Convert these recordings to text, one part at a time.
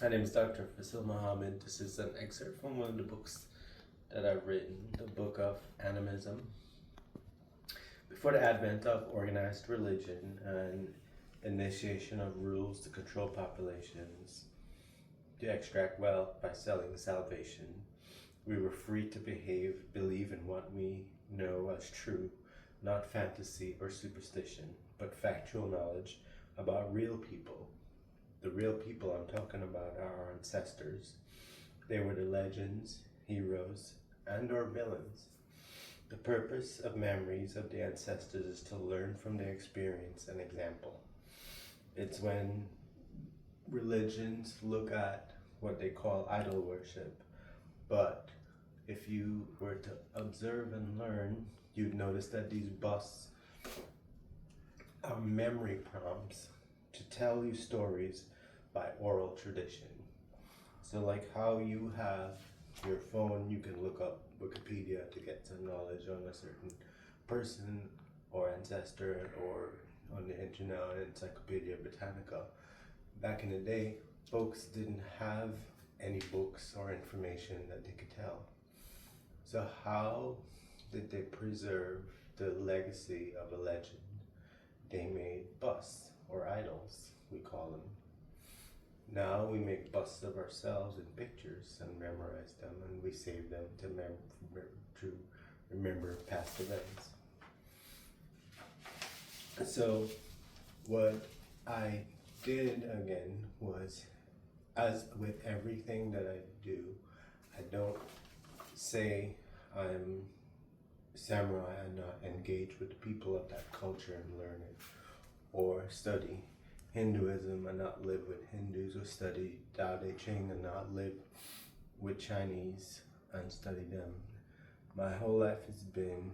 My name is Dr. Fasil Mohomed. This is an excerpt from one of the books that I've written, the book of animism. Before the advent of organized religion and initiation of rules to control populations, to extract wealth by selling salvation, we were free to believe in what we know as true, not fantasy or superstition, but factual knowledge about real people. The real people I'm talking about are our ancestors. They were the legends, heroes, and or villains. The purpose of memories of the ancestors is to learn from their experience and example. It's when religions look at what they call idol worship, but if you were to observe and learn, you'd notice that these busts are memory prompts to tell you stories by oral tradition. So like how you have your phone, you can look up Wikipedia to get some knowledge on a certain person or ancestor, or on the internet on Encyclopedia Britannica. Back in the day, folks didn't have any books or information that they could tell. So how did they preserve the legacy of a legend? They made busts, or idols, we call them. Now we make busts of ourselves in pictures and memorize them, and we save them to remember past events. So what I did again was, as with everything that I do, I don't say I'm samurai and not engage with the people of that culture and learn it, or study Hinduism and not live with Hindus, or study Tao Te Ching and not live with Chinese and study them. My whole life has been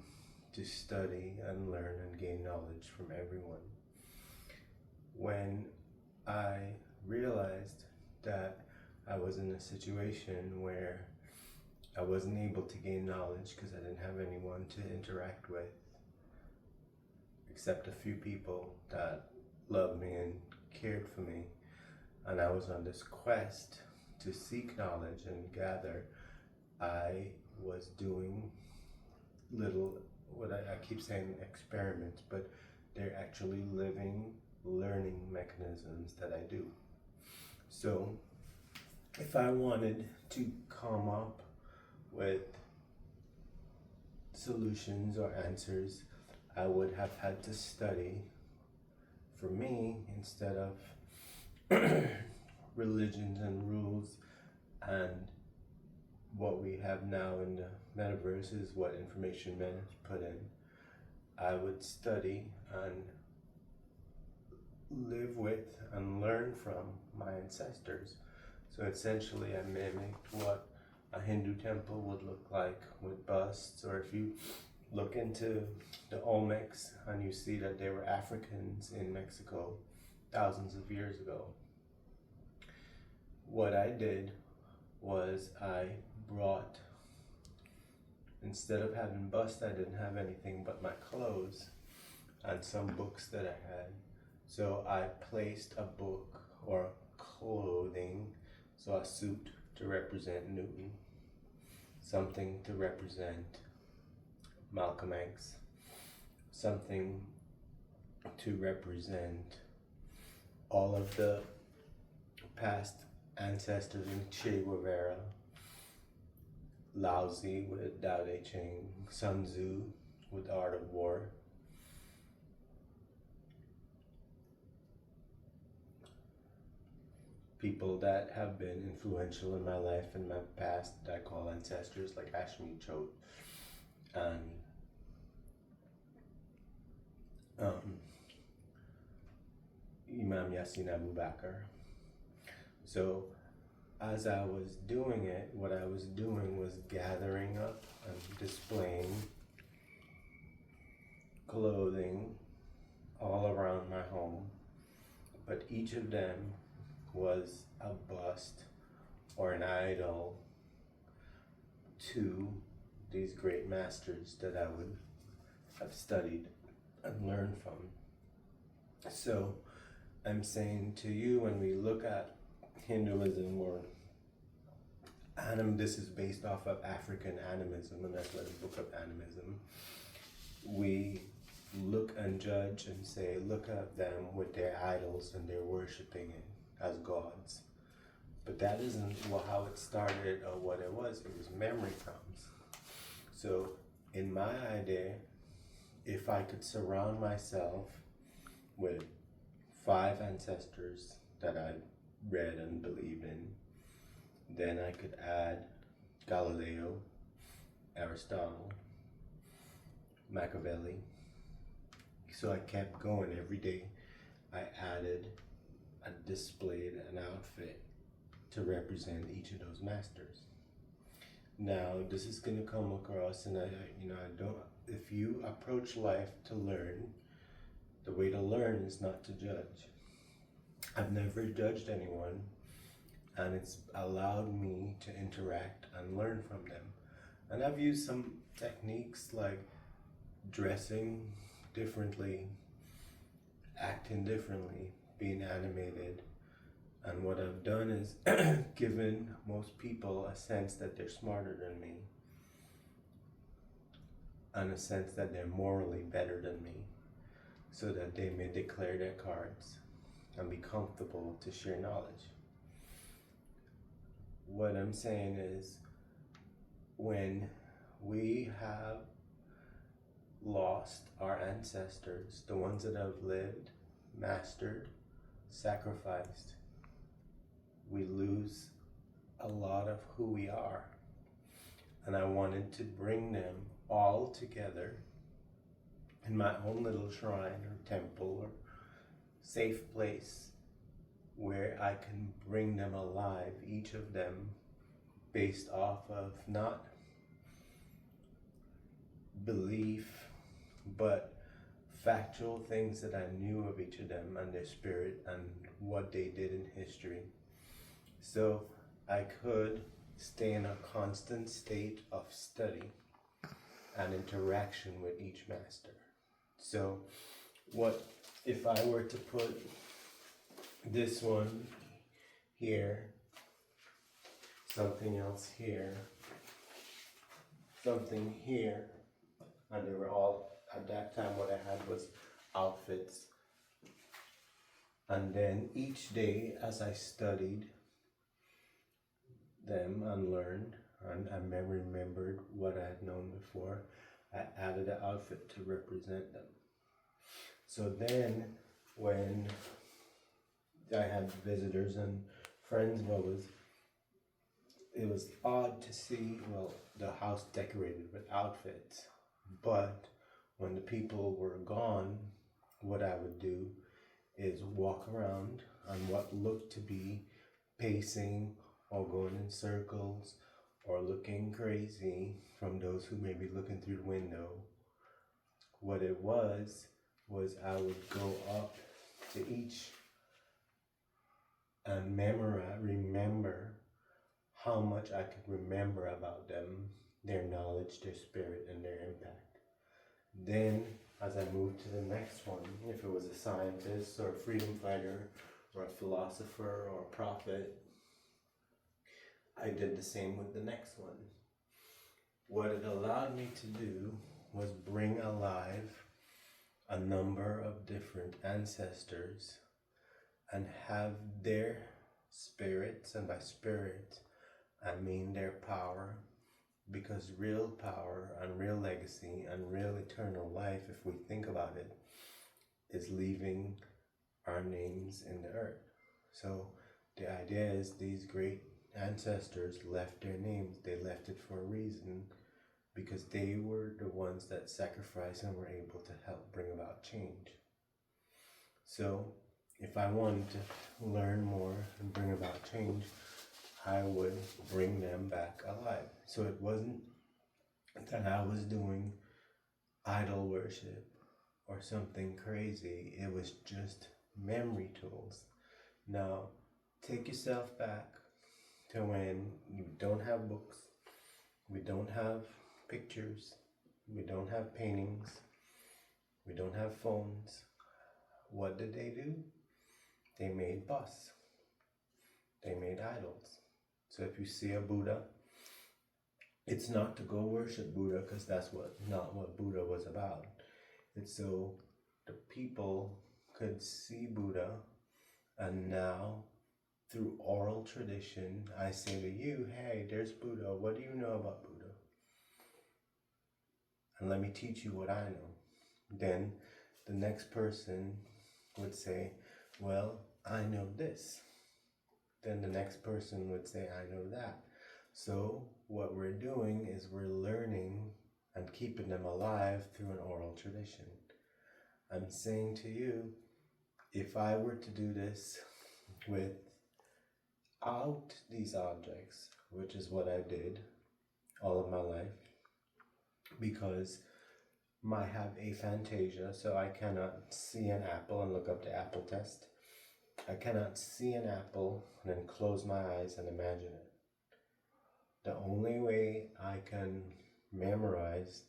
to study and learn and gain knowledge from everyone. When I realized that I was in a situation where I wasn't able to gain knowledge because I didn't have anyone to interact with, except a few people that loved me and cared for me, and I was on this quest to seek knowledge and gather, I was doing little, what I keep saying experiments, but they're actually living learning mechanisms that I do. So if I wanted to come up with solutions or answers, I would have had to study. For me, instead of religions and rules and what we have now in the metaverse is what information men put in, I would study and live with and learn from my ancestors. So essentially I mimicked what a Hindu temple would look like with busts, or if you look into the Olmecs and you see that they were Africans in Mexico thousands of years ago. What I did was I brought, instead of having busts, I didn't have anything but my clothes and some books that I had. So I placed a book or clothing, so a suit to represent Newton, something to represent Malcolm X, something to represent all of the past ancestors in Che Guevara, Lao Tzu with Tao Te Ching, Sun Tzu with The Art of War. People that have been influential in my life and my past that I call ancestors, like Ashmi Chote and Imam Yassin Abu Bakr. So as I was doing it, what I was doing was gathering up and displaying clothing all around my home, but each of them was a bust or an idol to these great masters that I would have studied and learned from. So I'm saying to you, when we look at Hinduism or this is based off of African animism, and that's why the book of animism. We look and judge and say, look at them with their idols and they're worshiping it as gods. But that isn't how it started or what it was. It was memory comes. So in my idea, if I could surround myself with 5 ancestors that I read and believed in, then I could add Galileo, Aristotle, Machiavelli. So I kept going every day. I added and displayed an outfit to represent each of those masters. Now, this is going to come across, and I don't. If you approach life to learn, the way to learn is not to judge. I've never judged anyone, and it's allowed me to interact and learn from them. And I've used some techniques like dressing differently, acting differently, being animated. And what I've done is given most people a sense that they're smarter than me, and a sense that they're morally better than me, so that they may declare their cards and be comfortable to share knowledge. What I'm saying is, when we have lost our ancestors, the ones that have lived, mastered, sacrificed, we lose a lot of who we are. And I wanted to bring them all together in my own little shrine or temple or safe place where I can bring them alive, each of them based off of not belief, but factual things that I knew of each of them and their spirit and what they did in history. So I could stay in a constant state of study and interaction with each master. So what if I were to put this one here, something else here, something here, and they were all, at that time what I had was outfits. And then each day as I studied them and learned and I remembered what I had known before, I added an outfit to represent them. So then when I had visitors and friends, it was odd to see, the house decorated with outfits, but when the people were gone, what I would do is walk around on what looked to be pacing or going in circles or looking crazy from those who may be looking through the window. What it was I would go up to each and remember how much I could remember about them, their knowledge, their spirit, and their impact. Then, as I moved to the next one, if it was a scientist or a freedom fighter or a philosopher or a prophet, I did the same with the next one. What it allowed me to do was bring alive a number of different ancestors and have their spirits, and by spirit I mean their power, because real power and real legacy and real eternal life, if we think about it, is leaving our names in the earth. So the idea is these great ancestors left their names. They left it for a reason, because they were the ones that sacrificed and were able to help bring about change. So if I wanted to learn more and bring about change, I would bring them back alive. So it wasn't that I was doing idol worship or something crazy. It was just memory tools. Now, take yourself back to when you don't have books, we don't have pictures, we don't have paintings, we don't have phones. What did they do? They made bus. they made idols. So if you see a Buddha, it's not to go worship Buddha, because that's not what Buddha was about. It's so the people could see Buddha, and now through oral tradition, I say to you, hey, there's Buddha. What do you know about Buddha? And let me teach you what I know. Then the next person would say, well, I know this. Then the next person would say, I know that. So what we're doing is we're learning and keeping them alive through an oral tradition. I'm saying to you, if I were to do this without these objects, which is what I did all of my life, because I have aphantasia, so I cannot see an apple and look up the apple test. I cannot see an apple and then close my eyes and imagine it. The only way I can memorize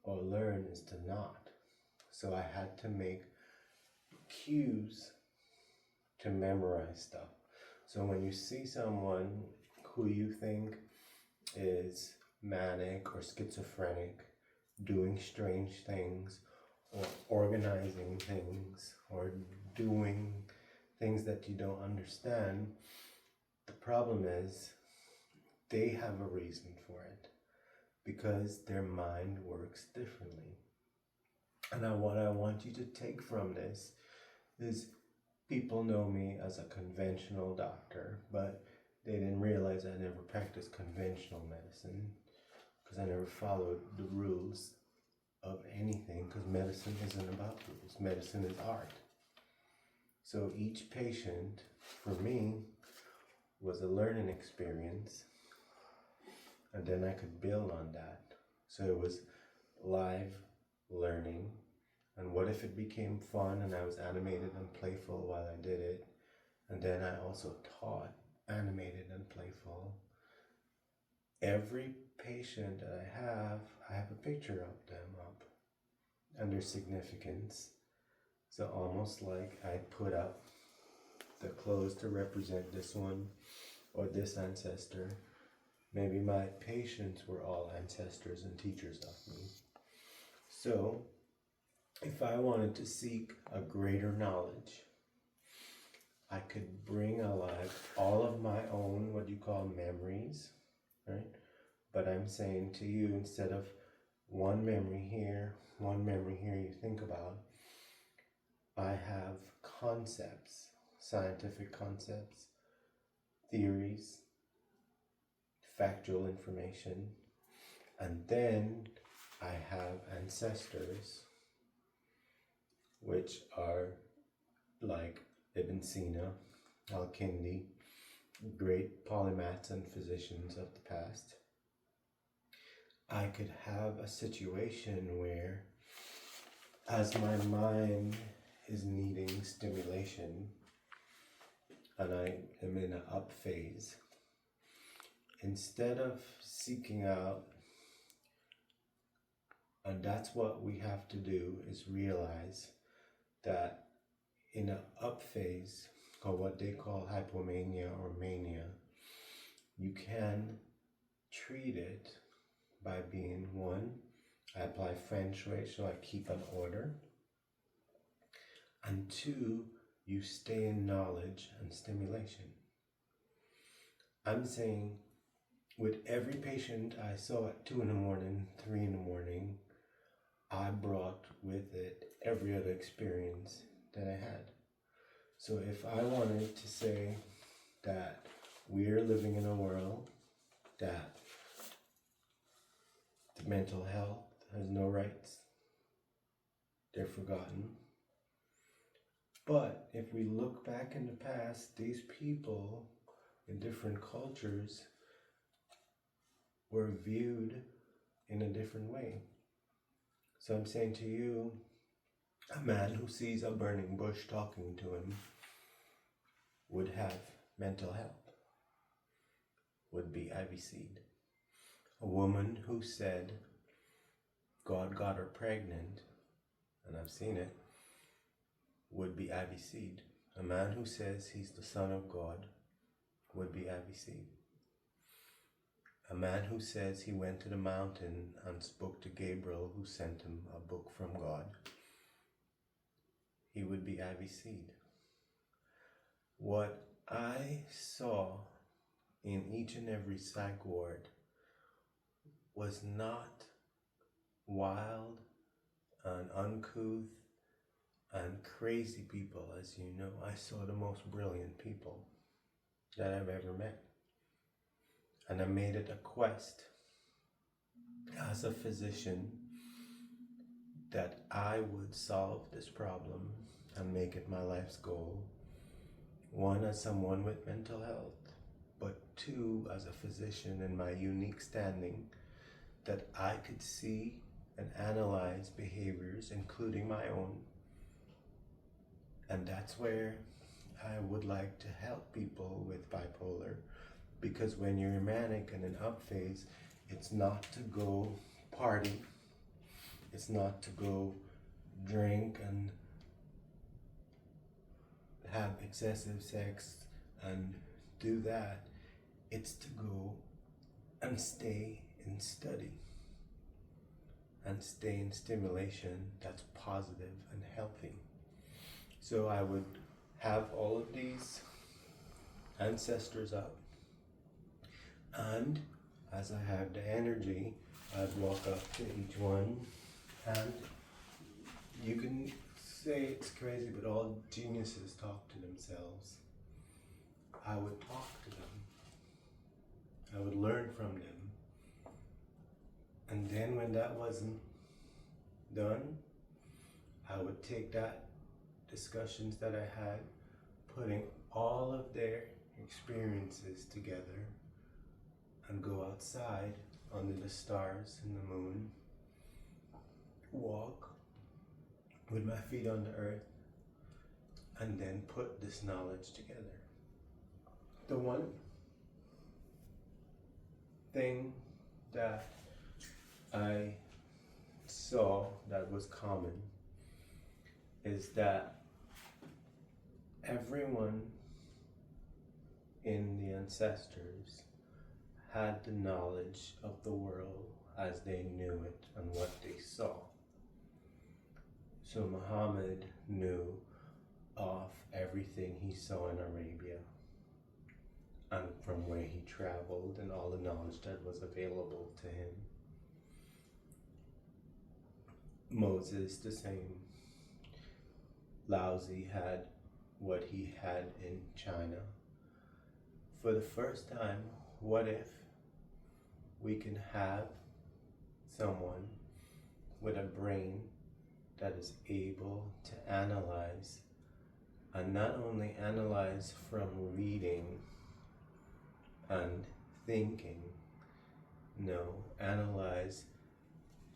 or learn is to not. So I had to make cues to memorize stuff. So when you see someone who you think is manic or schizophrenic, doing strange things, or organizing things, or doing things that you don't understand, the problem is they have a reason for it, because their mind works differently. And what I want you to take from this is, people know me as a conventional doctor, but they didn't realize I never practiced conventional medicine, because I never followed the rules of anything, because medicine isn't about rules. Medicine is art. So each patient, for me, was a learning experience, and then I could build on that. So it was live learning. And what if it became fun and I was animated and playful while I did it? And then I also taught animated and playful. Every patient that I have a picture of them up and their significance. So almost like I put up the clothes to represent this one or this ancestor. Maybe my patients were all ancestors and teachers of me. So if I wanted to seek a greater knowledge, I could bring alive all of my own, what you call memories, right? But I'm saying to you, instead of one memory here, you think about, I have concepts, scientific concepts, theories, factual information, and then I have ancestors, which are like Ibn Sina, Al-Kindi, great polymaths and physicians of the past. I could have a situation where, as my mind is needing stimulation and I am in an up phase, instead of seeking out, and that's what we have to do, is realize that in an up phase, or what they call hypomania or mania, you can treat it by being, one, I apply feng shui, so I keep an order, and two, you stay in knowledge and stimulation. I'm saying with every patient I saw at 2 in the morning, 3 in the morning, I brought with it every other experience that I had. So if I wanted to say that we're living in a world that the mental health has no rights, they're forgotten. But if we look back in the past, these people in different cultures were viewed in a different way. So I'm saying to you, a man who sees a burning bush talking to him would have mental health, would be IVC'd. A woman who said God got her pregnant, and I've seen it, would be IVC'd. A man who says he's the son of God would be Avicenna. A man who says he went to the mountain and spoke to Gabriel, who sent him a book from God, he would be Avicenna. What I saw in each and every psych ward was not wild and uncouth and crazy people, as you know. I saw the most brilliant people that I've ever met. And I made it a quest as a physician that I would solve this problem and make it my life's goal. One, as someone with mental health, but two, as a physician in my unique standing, that I could see and analyze behaviors, including my own. And that's where I would like to help people with bipolar, because when you're manic and in up phase, it's not to go party, it's not to go drink and have excessive sex and do that. It's to go and stay in study and stay in stimulation that's positive and healthy. So I would have all of these ancestors up, and as I have the energy, I'd walk up to each one, and you can say it's crazy, but all geniuses talk to themselves. I would talk to them. I would learn from them. And then when that wasn't done, I would take that discussions that I had, putting all of their experiences together, and go outside under the stars and the moon, walk with my feet on the earth, and then put this knowledge together. The one thing that I saw that was common is that everyone in the ancestors had the knowledge of the world as they knew it and what they saw. So Muhammad knew of everything he saw in Arabia and from where he traveled and all the knowledge that was available to him. Moses the same. Laozi had what he had in China. For the first time, what if we can have someone with a brain that is able to analyze, and not only analyze from reading and thinking, no, analyze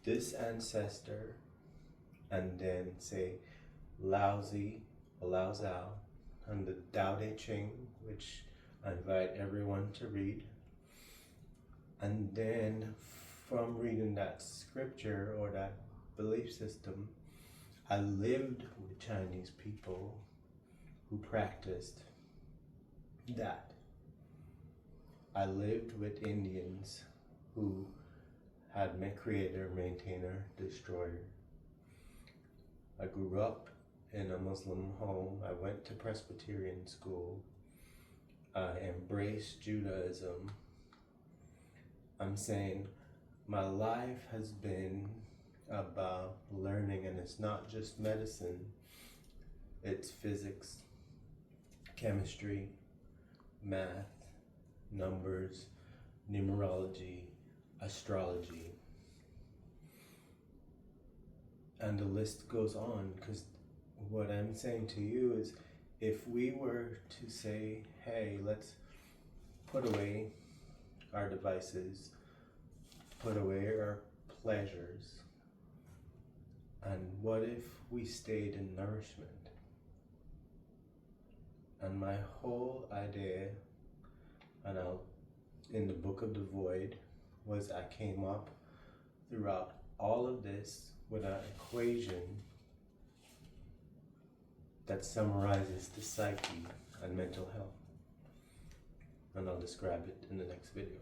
this ancestor and then say Laozi or Lao Zhao and the Tao Te Ching, which I invite everyone to read. And then from reading that scripture or that belief system, I lived with Chinese people who practiced that. I lived with Indians who had creator, maintainer, destroyer. I grew up in a Muslim home. I went to Presbyterian school. I embraced Judaism. I'm saying my life has been about learning, and it's not just medicine, it's physics, chemistry, math, numbers, numerology, astrology, and the list goes on, because what I'm saying to you is, if we were to say, hey, let's put away our devices, put away our pleasures, and what if we stayed in nourishment? And my whole idea, and in the book of the void, was I came up throughout all of this with an equation that summarizes the psyche and mental health. and I'll describe it in the next video.